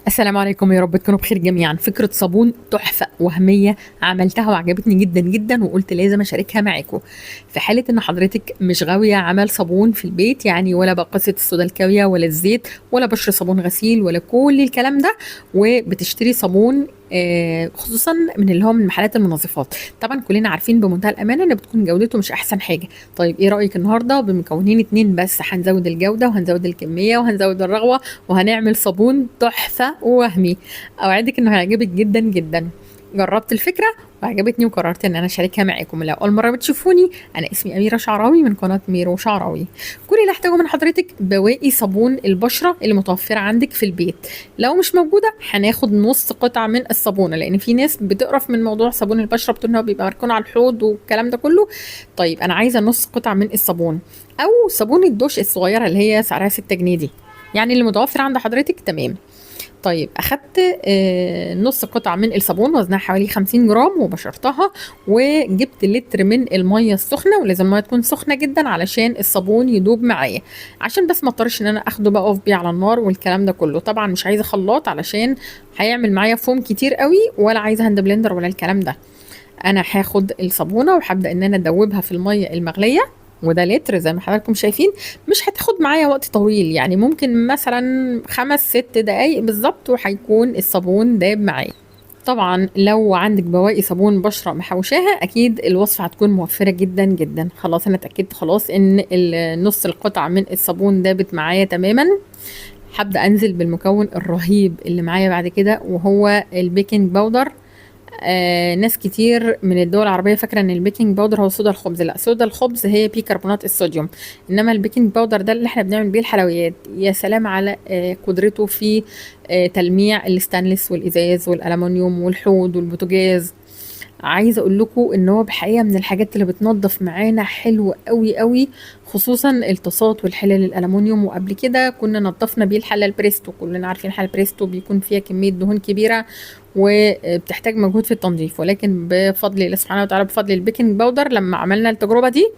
السلام عليكم، يا رب تكونوا بخير جميعا. فكرة صابون تحفة وهمية عملتها وعجبتني جدا جدا، وقلت لازم اشاركها معاكم. في حالة ان حضرتك مش غاوية عمل صابون في البيت، يعني ولا بقصة الصودا الكاوية ولا الزيت ولا بشر صابون غسيل ولا كل الكلام ده، وبتشتري صابون خصوصا من اللي هو من محلات المنظفات. طبعا كلنا عارفين بمنتهى الامانه ان بتكون جودته مش احسن حاجه. طيب ايه رايك النهارده بمكونين اتنين بس هنزود الجوده وهنزود الكميه وهنزود الرغوه، وهنعمل صابون تحفه ووهمي. اوعدك انه هيعجبك جدا جدا. جربت الفكره وعجبتني وقررت ان انا اشاركها معاكم. لو اول مره بتشوفوني، انا اسمي اميره شعراوي من قناه ميرو شعراوي. كل اللي احتاجه من حضرتك بواقي صابون البشره اللي متوفره عندك في البيت. لو مش موجوده هناخد نص قطعه من الصابونه، لان في ناس بتقرف من موضوع صابون البشره، بتقول ان هو بيبقى مركون على الحوض والكلام ده كله. طيب انا عايزه نص قطعه من الصابون، او صابون الدوش الصغيره اللي هي سعرها 6 جنيه دي، يعني اللي متوفر عند حضرتك تمام. طيب اخدت نص قطعه من الصابون وزنها حوالي 50 جرام وبشرتها، وجبت لتر من الميه السخنه، ولازم الميه تكون سخنه جدا علشان الصابون يدوب معايا، عشان بس ما اضطرش ان انا اخده بقى اقف بيه على النار والكلام ده كله. طبعا مش عايزه خلاط علشان هيعمل معايا فوم كتير قوي، ولا عايزه هاند بلندر ولا الكلام ده. انا هاخد الصابونه وهبدا ان انا ادوبها في الميه المغليه، وده لتر زي ما حضراتكم شايفين. مش هتاخد معايا وقت طويل، يعني ممكن مثلا 5 6 دقايق بالظبط وهيكون الصابون داب معايا. طبعا لو عندك بواقي صابون بشرة محوشاها، اكيد الوصفة هتكون موفرة جدا جدا. خلاص انا اتأكدت خلاص ان نص القطعة من الصابون دابت معايا تماما. هبدأ انزل بالمكون الرهيب اللي معايا بعد كده، وهو البيكنج باودر. ناس كتير من الدول العربية فاكرة ان البيكنج باودر هو صودا الخبز. لا، صودا الخبز هي بيكربونات الصوديوم، انما البيكنج باودر ده اللي احنا بنعمل بيه الحلويات. يا سلام على قدرته في تلميع الستانلس والازاز والالومنيوم والحوض والبوتاجاز. عايزه اقول لكم ان هو بحقيقه من الحاجات اللي بتنظف معانا حلو قوي قوي، خصوصا الطاسات والحلال الالومنيوم. وقبل كده كنا نظفنا بيه الحله البريستو، كلنا عارفين حله البريستو بيكون فيها كميه دهون كبيره وبتحتاج مجهود في التنظيف، ولكن بفضل الله سبحانه وتعالى، بفضل البيكنج باودر، لما عملنا التجربه دي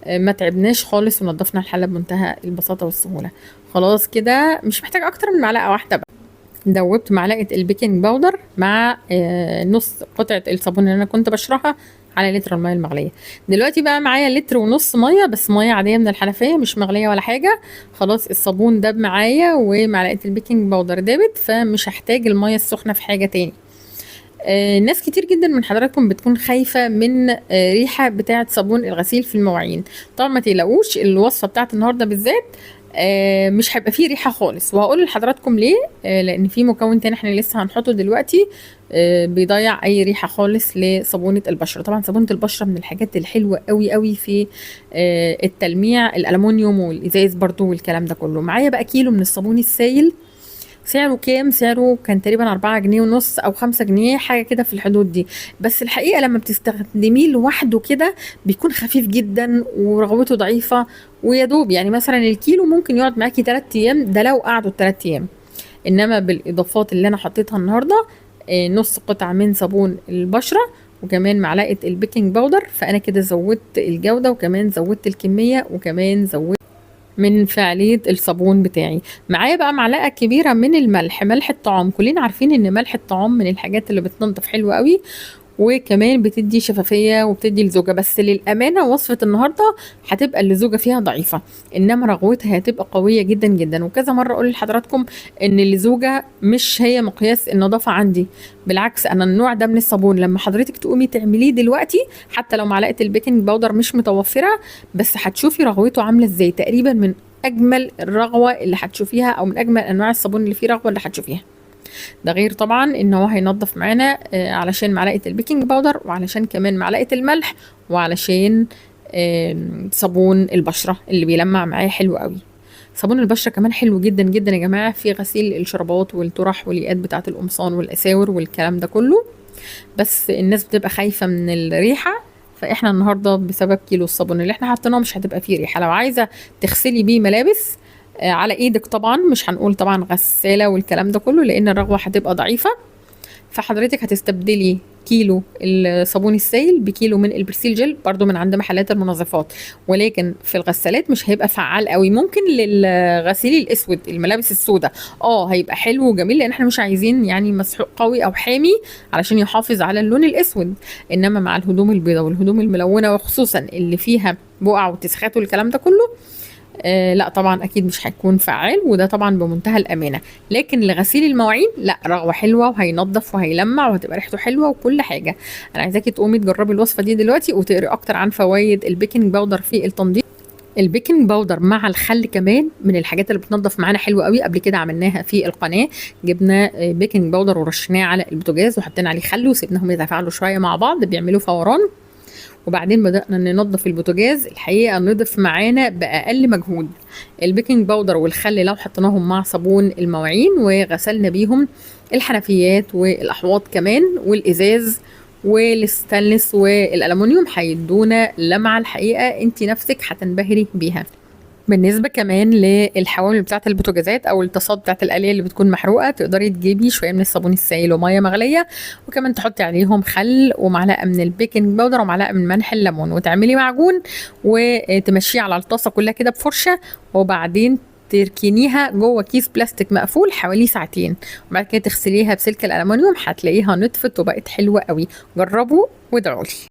ما تعبناش خالص ونضفنا الحله بمنتهى البساطه والسهوله. خلاص كده مش محتاج اكتر من معلقه واحده بقى. دوبت معلقه البيكنج باودر مع نص قطعه الصابون اللي انا كنت بشرها على لتر الميه المغليه. دلوقتي بقى معايا لتر ونص ميه، بس ميه عاديه من الحنفيه مش مغليه ولا حاجه. خلاص الصابون داب معايا ومعلقه البيكنج باودر دابت، فمش هحتاج الميه السخنه في حاجه تاني. ناس كتير جدا من حضراتكم بتكون خايفة من ريحة بتاعة صابون الغسيل في المواعين. طبعا ما تقلقوش، الوصفة بتاعة النهاردة بالذات مش هيبقى فيه ريحة خالص، وهقول لحضراتكم ليه. لان في مكون تاني احنا لسه هنحطه دلوقتي بيضيع اي ريحة خالص لصابونة البشرة. طبعا صابونة البشرة من الحاجات الحلوة قوي قوي في التلميع، الالومنيوم والازاز برضو والكلام ده كله. معايا بقى كيلو من الصابون السائل. سعره كام؟ سعره كان تقريبا 4 جنيه ونص او 5 جنيه، حاجة كده في الحدود دي. بس الحقيقة لما بتستخدميه لوحده كده بيكون خفيف جدا ورغوته ضعيفة ويدوب. يعني مثلا الكيلو ممكن يقعد معاكي 3 ايام، ده لو قعدوا 3 ايام. انما بالاضافات اللي انا حطيتها النهاردة، نص قطعة من صابون البشرة، وكمان معلقة البيكنج باودر، فانا كده زودت الجودة وكمان زودت الكمية وكمان زودت من فعالية الصابون بتاعي. معايا بقى معلقة كبيرة من الملح، ملح الطعام. كلنا عارفين ان ملح الطعام من الحاجات اللي بتنضف حلو قوي، وكمان بتدي شفافية وبتدي لزوجة. بس للأمانة وصفة النهاردة هتبقى اللزوجة فيها ضعيفة، إنما رغوتها هتبقى قوية جدا جدا. وكذا مرة أقول لحضراتكم إن اللزوجة مش هي مقياس النظافة عندي، بالعكس أنا النوع ده من الصابون لما حضرتك تقومي تعمليه دلوقتي، حتى لو معلقة البيكنج باودر مش متوفرة، بس هتشوفي رغوته عاملة إزاي. تقريبا من أجمل الرغوة اللي هتشوفيها، أو من أجمل أنواع الصابون اللي فيه رغوة اللي هتشوفيها. ده غير طبعا ان هو هينضف معانا علشان معلقه البيكنج باودر، وعلشان كمان معلقه الملح، وعلشان صابون البشره اللي بيلمع معايا حلو قوي. صابون البشره كمان حلو جدا جدا يا جماعه في غسيل الشرابات والطرح والياقات بتاعه القمصان والاساور والكلام ده كله. بس الناس بتبقى خايفه من الريحه، فاحنا النهارده بسبب كيلو الصابون اللي احنا حاطيناه مش هتبقى فيه ريحه. لو عايزه تغسلي بيه ملابس على ايدك، طبعا مش هنقول طبعا غسالة والكلام ده كله لان الرغوة هتبقى ضعيفة، فحضرتك هتستبدلي كيلو الصابون السائل بكيلو من البرسيل جل برضو من عند محلات المنظفات، ولكن في الغسالات مش هيبقى فعال قوي. ممكن للغسيل الاسود الملابس السوداء هيبقى حلو وجميل، لان احنا مش عايزين يعني مسحوق قوي او حامي علشان يحافظ على اللون الاسود. انما مع الهدوم البيضاء والهدوم الملونه وخصوصا اللي فيها بقع وتسخات والكلام ده كله، لا طبعا اكيد مش هيكون فعال، وده طبعا بمنتهى الامانه. لكن لغسيل المواعين لا، رغوه حلوه وهينضف وهيلمع وهتبقى ريحته حلوه وكل حاجه. انا عايزاكي تقومي تجربي الوصفه دي دلوقتي وتقري اكتر عن فوائد البيكنج باودر في التنظيف. البيكنج باودر مع الخل كمان من الحاجات اللي بتنضف معانا حلوه قوي. قبل كده عملناها في القناه، جبنا بيكنج باودر ورشيناه على البوتاجاز وحطينا عليه خل وسيبناهم يتفاعلوا شويه مع بعض بيعملوا فوران، وبعدين بدأنا ننضف البوتاجاز. الحقيقة نضف معانا بأقل مجهود. البيكنج باودر والخل لو حطيناهم مع صابون المواعين وغسلنا بيهم الحنفيات والأحواض كمان والإزاز والستانلس والألمونيوم هيدونا لمعة الحقيقة انت نفسك هتنبهري بيها. بالنسبة كمان للحوامل بتاعة البوتاجازات أو الطاسات بتاعة القلية اللي بتكون محروقة، تقدري تجيبي شوية من الصابون السائل ومية مغلية، وكمان تحطي عليهم خل ومعلقة من البيكنج باودر ومعلقة من ملح الليمون، وتعملي معجون وتمشيه على الطاسة كلها كده بفرشة، وبعدين تركنيها جوه كيس بلاستيك مقفول حوالي ساعتين، وبعد كده تغسليها بسلك الألمنيوم هتلاقيها نطفت وبقت حلوة قوي. جربوا وادعوا لي.